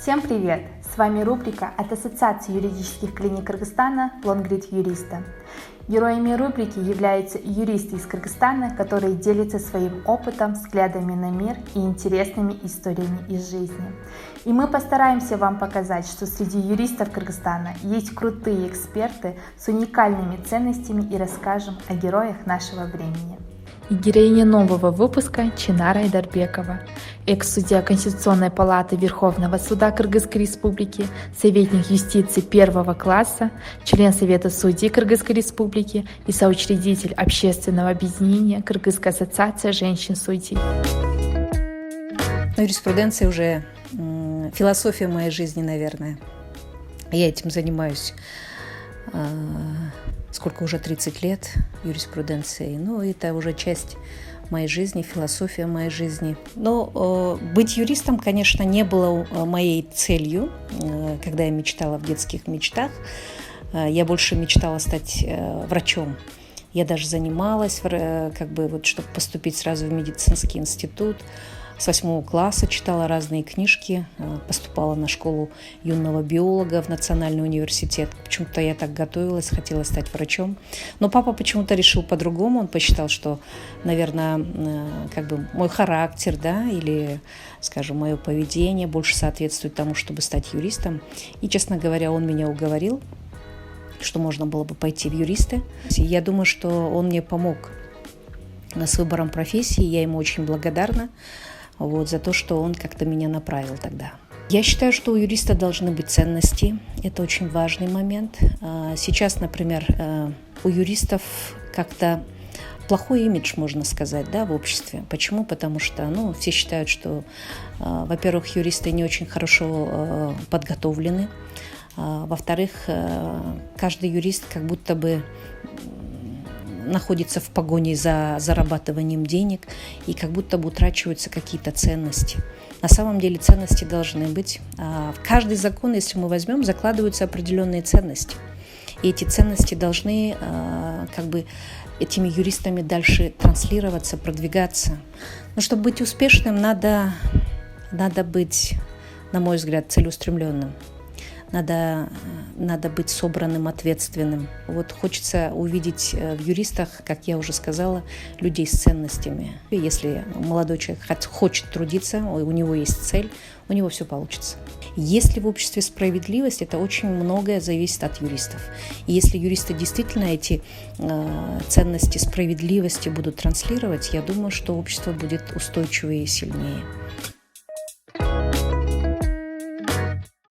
Всем привет! С вами рубрика от Ассоциации юридических клиник Кыргызстана «Лонгрид юриста». Героями рубрики являются юристы из Кыргызстана, которые делятся своим опытом, взглядами на мир и интересными историями из жизни. И мы постараемся вам показать, что среди юристов Кыргызстана есть крутые эксперты с уникальными ценностями и расскажем о героях нашего времени. И героиня нового выпуска Чинара Айдарбекова, экс-судья Конституционной палаты Верховного суда Кыргызской Республики, советник юстиции первого класса, член Совета судей Кыргызской Республики и соучредитель общественного объединения Кыргызская ассоциация женщин-судей. Юриспруденция уже философия моей жизни, наверное. Я этим занимаюсь сколько уже 30 лет юриспруденцией. Это уже часть моей жизни, философия моей жизни. Но быть юристом, конечно, не было моей целью, когда я мечтала в детских мечтах. Я больше мечтала стать врачом. Я даже занималась, чтобы поступить сразу в медицинский институт. С 8 класса читала разные книжки, поступала на школу юного биолога в Национальный университет. Почему-то я так готовилась, хотела стать врачом. Но папа почему-то решил по-другому. Он посчитал, что, наверное, мой характер, или, скажем, мое поведение больше соответствует тому, чтобы стать юристом. И, честно говоря, он меня уговорил, что можно было бы пойти в юристы. Я думаю, что он мне помог с выбором профессии. Я ему очень благодарна. За то, что он как-то меня направил тогда. Я считаю, что у юриста должны быть ценности. Это очень важный момент. Сейчас, например, у юристов как-то плохой имидж, можно сказать, в обществе. Почему? Потому что все считают, что, во-первых, юристы не очень хорошо подготовлены. Во-вторых, каждый юрист как будто бы находится в погоне за зарабатыванием денег, и как будто бы утрачиваются какие-то ценности. На самом деле ценности должны быть. В каждый закон, если мы возьмем, закладываются определенные ценности. И эти ценности должны этими юристами дальше транслироваться, продвигаться. Но чтобы быть успешным, надо быть, на мой взгляд, целеустремленным. Надо быть собранным, ответственным. Хочется увидеть в юристах, как я уже сказала, людей с ценностями. И если молодой человек хочет трудиться, у него есть цель, у него все получится. Если в обществе справедливость, это очень многое зависит от юристов. И если юристы действительно эти ценности справедливости будут транслировать, я думаю, что общество будет устойчивее и сильнее.